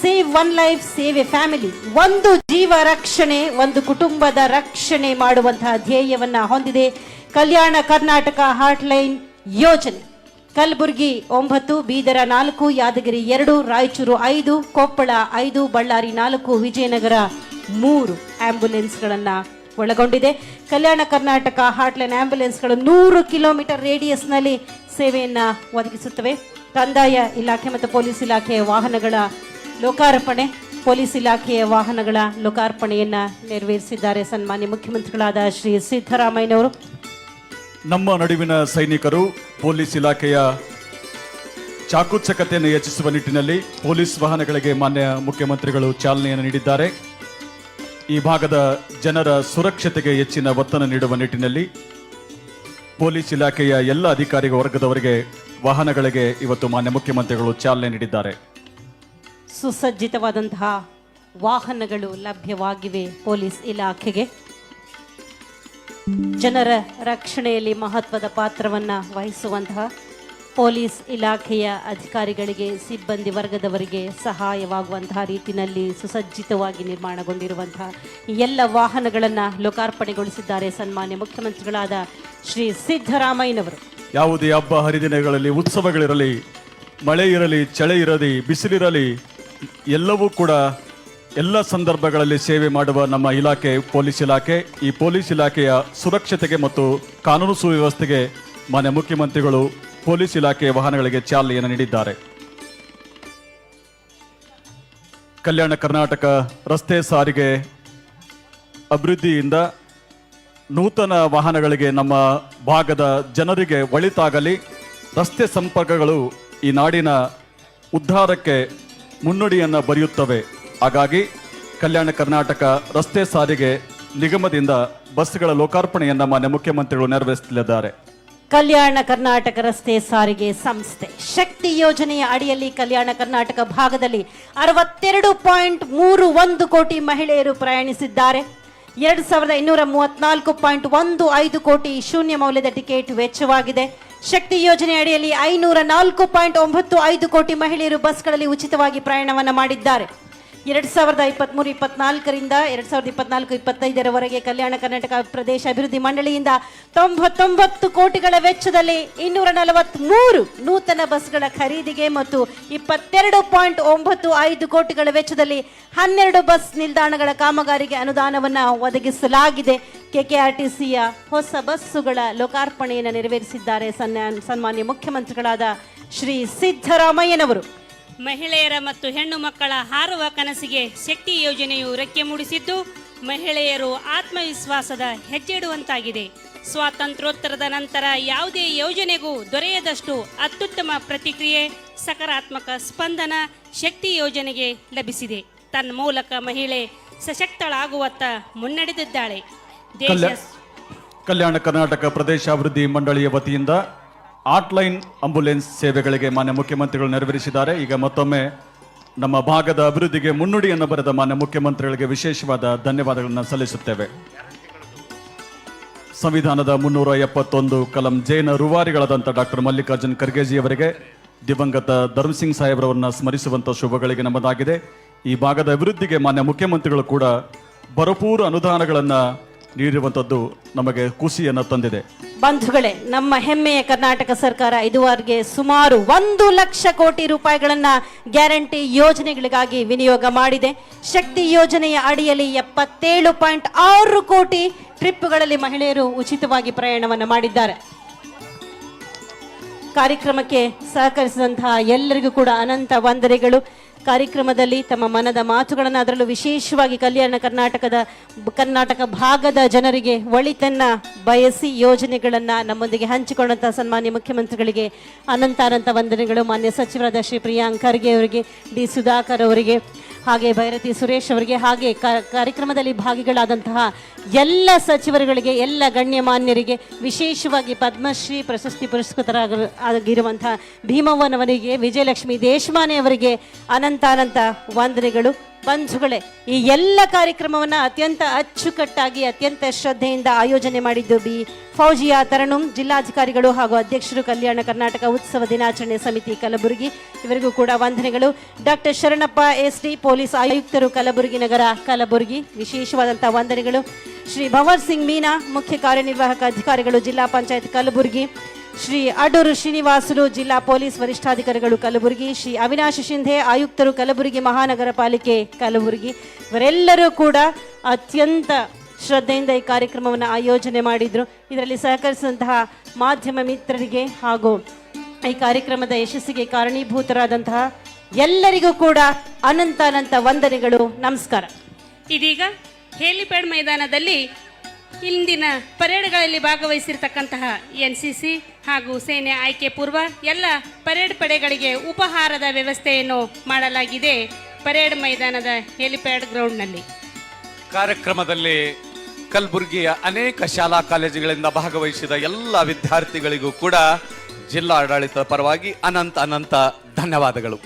Save one life save A family, ಒಂದು ಜೀವ ರಕ್ಷಣೆ, ಒಂದು ಕುಟುಂಬದ ರಕ್ಷಣೆ ಮಾಡುವಂತಹ ಧ್ಯೇಯವನ್ನ ಹೊಂದಿದೆ ಕಲ್ಯಾಣ ಕರ್ನಾಟಕ ಹಾರ್ಟ್ಲೈನ್ ಯೋಜನೆ. ಕಲಬುರಗಿ 9, ಬೀದರ 4, ಯಾದಗಿರಿ 2, ರಾಯಚೂರು 5, ಕೊಪ್ಪಳ 5, ಬಳ್ಳಾರಿ 4, ವಿಜಯನಗರ 3 ಆಂಬ್ಯುಲೆನ್ಸ್ಗಳನ್ನು ಒಳಗೊಂಡಿದೆ. ಕಲ್ಯಾಣ ಕರ್ನಾಟಕ ಹಾರ್ಟ್ಲೈನ್ ಆಂಬ್ಯುಲೆನ್ಸ್ಗಳು 100 ಕಿಲೋಮೀಟರ್ ರೇಡಿಯಸ್ನಲ್ಲಿ ಸೇವೆಯನ್ನು ಒದಗಿಸುತ್ತವೆ. ಕಂದಾಯ ಇಲಾಖೆ ಮತ್ತು ಪೊಲೀಸ್ ಇಲಾಖೆಯ ವಾಹನಗಳ ಲೋಕಾರ್ಪಣೆ, ಪೊಲೀಸ್ ಇಲಾಖೆಯ ವಾಹನಗಳ ಲೋಕಾರ್ಪಣೆಯನ್ನು ನೆರವೇರಿಸಿದ್ದಾರೆ ಸನ್ಮಾನ್ಯ ಮುಖ್ಯಮಂತ್ರಿಗಳಾದ ಶ್ರೀ ಸಿದ್ದರಾಮಯ್ಯನವರು. ನಮ್ಮ ನಡುವಿನ ಸೈನಿಕರು ಪೊಲೀಸ್ ಇಲಾಖೆಯ ಚಾಕುಚಕತೆಯನ್ನು ಹೆಚ್ಚಿಸುವ ನಿಟ್ಟಿನಲ್ಲಿ ಪೊಲೀಸ್ ವಾಹನಗಳಿಗೆ ಮಾನ್ಯ ಮುಖ್ಯಮಂತ್ರಿಗಳು ಚಾಲನೆಯನ್ನು ನೀಡಿದ್ದಾರೆ. ಈ ಭಾಗದ ಜನರ ಸುರಕ್ಷತೆಗೆ ಹೆಚ್ಚಿನ ಒತ್ತನ್ನು ನೀಡುವ ನಿಟ್ಟಿನಲ್ಲಿ ಪೊಲೀಸ್ ಇಲಾಖೆಯ ಎಲ್ಲ ಅಧಿಕಾರಿ ವರ್ಗದವರಿಗೆ ವಾಹನಗಳಿಗೆ ಇವತ್ತು ಮಾನ್ಯ ಮುಖ್ಯಮಂತ್ರಿಗಳು ಚಾಲನೆ ನೀಡಿದ್ದಾರೆ. ಸುಸಜ್ಜಿತವಾದಂತಹ ವಾಹನಗಳು ಲಭ್ಯವಾಗಿವೆ ಪೊಲೀಸ್ ಇಲಾಖೆಗೆ. ಜನರ ರಕ್ಷಣೆಯಲ್ಲಿ ಮಹತ್ವದ ಪಾತ್ರವನ್ನು ವಹಿಸುವಂತಹ ಪೊಲೀಸ್ ಇಲಾಖೆಯ ಅಧಿಕಾರಿಗಳಿಗೆ, ಸಿಬ್ಬಂದಿ ವರ್ಗದವರಿಗೆ ಸಹಾಯವಾಗುವಂತಹ ರೀತಿಯಲ್ಲಿ ಸುಸಜ್ಜಿತವಾಗಿ ನಿರ್ಮಾಣಗೊಂಡಿರುವಂತಹ ಎಲ್ಲ ವಾಹನಗಳನ್ನು ಲೋಕಾರ್ಪಣೆಗೊಳಿಸಿದ್ದಾರೆ ಸನ್ಮಾನ್ಯ ಮುಖ್ಯಮಂತ್ರಿಗಳಾದ ಶ್ರೀ ಸಿದ್ದರಾಮಯ್ಯನವರು. ಯಾವುದೇ ಹಬ್ಬ ಹರಿದಿನಗಳಲ್ಲಿ, ಉತ್ಸವಗಳಿರಲಿ, ಮಳೆ ಇರಲಿ, ಚಳಿ ಇರಲಿ, ಬಿಸಿಲಿರಲಿ, ಎಲ್ಲವೂ ಕೂಡ ಎಲ್ಲ ಸಂದರ್ಭಗಳಲ್ಲಿ ಸೇವೆ ಮಾಡುವ ನಮ್ಮ ಇಲಾಖೆ ಪೊಲೀಸ್ ಇಲಾಖೆ. ಈ ಪೊಲೀಸ್ ಇಲಾಖೆಯ ಸುರಕ್ಷತೆಗೆ ಮತ್ತು ಕಾನೂನು ಸುವ್ಯವಸ್ಥೆಗೆ ಮಾನ್ಯ ಮುಖ್ಯಮಂತ್ರಿಗಳು ಪೊಲೀಸ್ ಇಲಾಖೆಯ ವಾಹನಗಳಿಗೆ ಚಾಲನೆಯನ್ನು ನೀಡಿದ್ದಾರೆ. ಕಲ್ಯಾಣ ಕರ್ನಾಟಕ ರಸ್ತೆ ಸಾರಿಗೆ ಅಭಿವೃದ್ಧಿಯಿಂದ ನೂತನ ವಾಹನಗಳಿಗೆ ನಮ್ಮ ಭಾಗದ ಜನರಿಗೆ ಒಳಿತಾಗಲಿ, ರಸ್ತೆ ಸಂಪರ್ಕಗಳು ಈ ನಾಡಿನ ಉದ್ಧಾರಕ್ಕೆ ಮುನ್ನುಡಿಯನ್ನು ಬರೆಯುತ್ತವೆ. ಹಾಗಾಗಿ ಕಲ್ಯಾಣ ಕರ್ನಾಟಕ ರಸ್ತೆ ಸಾರಿಗೆ ನಿಗಮದಿಂದ ಬಸ್ಗಳ ಲೋಕಾರ್ಪಣೆಯನ್ನು ಮಾನ್ಯ ಮುಖ್ಯಮಂತ್ರಿಗಳು ನೆರವೇರಿಸಲಿದ್ದಾರೆ. ಕಲ್ಯಾಣ ಕರ್ನಾಟಕ ರಸ್ತೆ ಸಾರಿಗೆ ಸಂಸ್ಥೆ ಶಕ್ತಿ ಯೋಜನೆಯ ಅಡಿಯಲ್ಲಿ ಕಲ್ಯಾಣ ಕರ್ನಾಟಕ ಭಾಗದಲ್ಲಿ 62.31 ಕೋಟಿ ಮಹಿಳೆಯರು ಪ್ರಯಾಣಿಸಿದ್ದಾರೆ. 2234.15 ಕೋಟಿ ಶೂನ್ಯ ಮೌಲ್ಯದ ಟಿಕೆಟ್ ವೆಚ್ಚವಾಗಿದೆ. ಶಕ್ತಿ ಯೋಜನೆ ಅಡಿಯಲ್ಲಿ 504.95 ಕೋಟಿ ಮಹಿಳೆಯರು ಬಸ್ಗಳಲ್ಲಿ ಉಚಿತವಾಗಿ ಪ್ರಯಾಣವನ್ನು ಮಾಡಿದ್ದಾರೆ. 2023-24ರಿಂದ 2024-25ರವರೆಗೆ ಕಲ್ಯಾಣ ಕರ್ನಾಟಕ ಪ್ರದೇಶ ಅಭಿವೃದ್ಧಿ ಮಂಡಳಿಯಿಂದ 99 ಕೋಟಿಗಳ ವೆಚ್ಚದಲ್ಲಿ 243 ನೂತನ ಬಸ್ಗಳ ಖರೀದಿಗೆ ಮತ್ತು 22.95 ಕೋಟಿಗಳ ವೆಚ್ಚದಲ್ಲಿ 12 ಬಸ್ ನಿಲ್ದಾಣಗಳ ಕಾಮಗಾರಿಗೆ ಅನುದಾನವನ್ನು ಒದಗಿಸಲಾಗಿದೆ. ಕೆಕೆಆರ್ಟಿಸಿಯ ಹೊಸ ಬಸ್ಸುಗಳ ಲೋಕಾರ್ಪಣೆಯನ್ನು ನೆರವೇರಿಸಿದ್ದಾರೆ ಸನ್ಮಾನ್ಯ ಮುಖ್ಯಮಂತ್ರಿಗಳಾದ ಶ್ರೀ ಸಿದ್ದರಾಮಯ್ಯನವರು. ಮಹಿಳೆಯರ ಮತ್ತು ಹೆಣ್ಣು ಮಕ್ಕಳ ಹಾರುವ ಕನಸಿಗೆ ಶಕ್ತಿ ಯೋಜನೆಯು ರೆಕ್ಕೆ ಮೂಡಿಸಿದ್ದು, ಮಹಿಳೆಯರು ಆತ್ಮವಿಶ್ವಾಸದ ಹೆಜ್ಜೆ ಇಡುವಂತಾಗಿದೆ. ಸ್ವಾತಂತ್ರ್ಯೋತ್ತರದ ನಂತರ ಯಾವುದೇ ಯೋಜನೆಗೂ ದೊರೆಯದಷ್ಟು ಅತ್ಯುತ್ತಮ ಪ್ರತಿಕ್ರಿಯೆ, ಸಕಾರಾತ್ಮಕ ಸ್ಪಂದನ ಶಕ್ತಿ ಯೋಜನೆಗೆ ಲಭಿಸಿದೆ. ತನ್ನ ಮೂಲಕ ಮಹಿಳೆ ಸಶಕ್ತಳಾಗುವತ್ತ ಮುನ್ನಡೆದಿದ್ದಾಳೆ. ಕಲ್ಯಾಣ ಕರ್ನಾಟಕ ಪ್ರದೇಶ ಅಭಿವೃದ್ಧಿ ಮಂಡಳಿಯ ವತಿಯಿಂದ ಹಾರ್ಟ್ಲೈನ್ ಆಂಬ್ಯುಲೆನ್ಸ್ ಸೇವೆಗಳಿಗೆ ಮಾನ್ಯ ಮುಖ್ಯಮಂತ್ರಿಗಳು ನೆರವೇರಿಸಿದ್ದಾರೆ. ಈಗ ಮತ್ತೊಮ್ಮೆ ನಮ್ಮ ಭಾಗದ ಅಭಿವೃದ್ಧಿಗೆ ಮುನ್ನುಡಿಯನ್ನು ಬರೆದ ಮಾನ್ಯ ಮುಖ್ಯಮಂತ್ರಿಗಳಿಗೆ ವಿಶೇಷವಾದ ಧನ್ಯವಾದಗಳನ್ನು ಸಲ್ಲಿಸುತ್ತೇವೆ. ಸಂವಿಧಾನದ 371 ಕಲಂ ಜೈನ ರೂವಾರಿಗಳಾದಂಥ ಡಾಕ್ಟರ್ ಮಲ್ಲಿಕಾರ್ಜುನ್ ಖರ್ಗೆಜಿ ಅವರಿಗೆ, ದಿವಂಗತ ಧರ್ಮಸಿಂಗ್ ಸಾಹೇಬ್ರವರನ್ನ ಸ್ಮರಿಸುವಂಥ ಶುಭಗಳಿಗೆ ನಮ್ಮದಾಗಿದೆ. ಈ ಭಾಗದ ಅಭಿವೃದ್ಧಿಗೆ ಮಾನ್ಯ ಮುಖ್ಯಮಂತ್ರಿಗಳು ಕೂಡ ಭರಪೂರ ಅನುದಾನಗಳನ್ನು ನೀಡಿರುವಂಥದ್ದು ನಮಗೆ ಖುಷಿಯನ್ನು ತಂದಿದೆ. ಬಂಧುಗಳೇ, ನಮ್ಮ ಹೆಮ್ಮೆಯ ಕರ್ನಾಟಕ ಸರ್ಕಾರ ಇದುವರೆಗೆ ಸುಮಾರು 1 ಲಕ್ಷ ಕೋಟಿ ರೂಪಾಯಿಗಳನ್ನ ಗ್ಯಾರಂಟಿ ಯೋಜನೆಗಳಿಗಾಗಿ ವಿನಿಯೋಗ ಮಾಡಿದೆ. ಶಕ್ತಿ ಯೋಜನೆಯ ಅಡಿಯಲ್ಲಿ 77.6 ಕೋಟಿ ಟ್ರಿಪ್ಗಳಲ್ಲಿ ಮಹಿಳೆಯರು ಉಚಿತವಾಗಿ ಪ್ರಯಾಣವನ್ನು ಮಾಡಿದ್ದಾರೆ. ಕಾರ್ಯಕ್ರಮಕ್ಕೆ ಸಹಕರಿಸಿದಂತಹ ಎಲ್ಲರಿಗೂ ಕೂಡ ಅನಂತ ವಂದನೆಗಳು. ಕಾರ್ಯಕ್ರಮದಲ್ಲಿ ತಮ್ಮ ಮನದ ಮಾತುಗಳನ್ನು, ಅದರಲ್ಲೂ ವಿಶೇಷವಾಗಿ ಕರ್ನಾಟಕ ಭಾಗದ ಜನರಿಗೆ ಒಳಿತನ್ನ ಬಯಸಿ ಯೋಜನೆಗಳನ್ನು ನಮ್ಮೊಂದಿಗೆ ಹಂಚಿಕೊಂಡಂತಹ ಸನ್ಮಾನ್ಯ ಮುಖ್ಯಮಂತ್ರಿಗಳಿಗೆ ಅನಂತ ವಂದನೆಗಳು. ಮಾನ್ಯ ಸಚಿವರಾದ ಶ್ರೀ ಪ್ರಿಯಾಂಕ್ ಖರ್ಗೆ ಅವರಿಗೆ, ಡಿ ಸುಧಾಕರ್ ಅವರಿಗೆ, ಹಾಗೆ ಭೈರತಿ ಸುರೇಶ್ ಅವರಿಗೆ, ಹಾಗೆ ಕಾರ್ಯಕ್ರಮದಲ್ಲಿ ಭಾಗಿಗಳಾದಂತಹ ಎಲ್ಲ ಸಚಿವರುಗಳಿಗೆ, ಎಲ್ಲ ಗಣ್ಯಮಾನ್ಯರಿಗೆ, ವಿಶೇಷವಾಗಿ ಪದ್ಮಶ್ರೀ ಪ್ರಶಸ್ತಿ ಪುರಸ್ಕೃತರಾಗಿರುವಂತಹ ಭೀಮವ್ವನವರಿಗೆ, ವಿಜಯಲಕ್ಷ್ಮಿ ದೇಶಮಾನೆ ಅವರಿಗೆ ಅನಂತ ವಂದನೆಗಳು. ಬಂಧುಗಳೇ, ಈ ಎಲ್ಲ ಕಾರ್ಯಕ್ರಮವನ್ನು ಅತ್ಯಂತ ಅಚ್ಚುಕಟ್ಟಾಗಿ ಅತ್ಯಂತ ಶ್ರದ್ಧೆಯಿಂದ ಆಯೋಜನೆ ಮಾಡಿದ್ದು ಬಿ ಫೌಜಿಯಾ ತರಣುಂ, ಜಿಲ್ಲಾಧಿಕಾರಿಗಳು ಹಾಗೂ ಅಧ್ಯಕ್ಷರು, ಕಲ್ಯಾಣ ಕರ್ನಾಟಕ ಉತ್ಸವ ದಿನಾಚರಣೆ ಸಮಿತಿ ಕಲಬುರಗಿ, ಇವರಿಗೂ ಕೂಡ ವಂದನೆಗಳು. ಡಾಕ್ಟರ್ ಶರಣಪ್ಪ SD, ಪೊಲೀಸ್ ಆಯುಕ್ತರು, ಕಲಬುರಗಿ ನಗರ, ಕಲಬುರಗಿ, ವಿಶೇಷವಾದಂತಹ ವಂದನೆಗಳು. ಶ್ರೀ ಭವರ್ ಸಿಂಗ್ ಮೀನಾ, ಮುಖ್ಯ ಕಾರ್ಯನಿರ್ವಾಹಕ ಅಧಿಕಾರಿಗಳು, ಜಿಲ್ಲಾ ಪಂಚಾಯತ್ ಕಲಬುರಗಿ. ಶ್ರೀ ಅಡೂರು ಶ್ರೀನಿವಾಸುಲು, ಜಿಲ್ಲಾ ಪೊಲೀಸ್ ವರಿಷ್ಠಾಧಿಕಾರಿಗಳು, ಕಲಬುರಗಿ. ಶ್ರೀ ಅವಿನಾಶ್ ಶಿಂಧೆ, ಆಯುಕ್ತರು, ಕಲಬುರಗಿ ಮಹಾನಗರ ಪಾಲಿಕೆ, ಕಲಬುರಗಿ. ಇವರೆಲ್ಲರೂ ಕೂಡ ಅತ್ಯಂತ ಶ್ರದ್ಧೆಯಿಂದ ಈ ಕಾರ್ಯಕ್ರಮವನ್ನು ಆಯೋಜನೆ ಮಾಡಿದ್ರು. ಇದರಲ್ಲಿ ಸಹಕರಿಸಿದಂತಹ ಮಾಧ್ಯಮ ಮಿತ್ರರಿಗೆ ಹಾಗೂ ಈ ಕಾರ್ಯಕ್ರಮದ ಯಶಸ್ಸಿಗೆ ಕಾರಣೀಭೂತರಾದಂತಹ ಎಲ್ಲರಿಗೂ ಕೂಡ ಅನಂತ ಅನಂತ ವಂದನೆಗಳು. ನಮಸ್ಕಾರ. ಇದೀಗ ಹೆಲಿಪ್ಯಾಡ್ ಮೈದಾನದಲ್ಲಿ ಇಂದಿನ ಪರೇಡ್ಗಳಲ್ಲಿ ಭಾಗವಹಿಸಿರ್ತಕ್ಕಂತಹ NCC ಹಾಗೂ ಸೇನೆ ಆಯ್ಕೆ ಪೂರ್ವ ಎಲ್ಲ ಪರೇಡ್ ಪಡೆಗಳಿಗೆ ಉಪಹಾರದ ವ್ಯವಸ್ಥೆಯನ್ನು ಮಾಡಲಾಗಿದೆ ಪರೇಡ್ ಮೈದಾನದ ಹೆಲಿಪ್ಯಾಡ್ ಗ್ರೌಂಡ್ನಲ್ಲಿ. ಕಾರ್ಯಕ್ರಮದಲ್ಲಿ ಕಲಬುರಗಿಯ ಅನೇಕ ಶಾಲಾ ಕಾಲೇಜುಗಳಿಂದ ಭಾಗವಹಿಸಿದ ಎಲ್ಲ ವಿದ್ಯಾರ್ಥಿಗಳಿಗೂ ಕೂಡ ಜಿಲ್ಲಾಡಳಿತದ ಪರವಾಗಿ ಅನಂತ ಧನ್ಯವಾದಗಳು.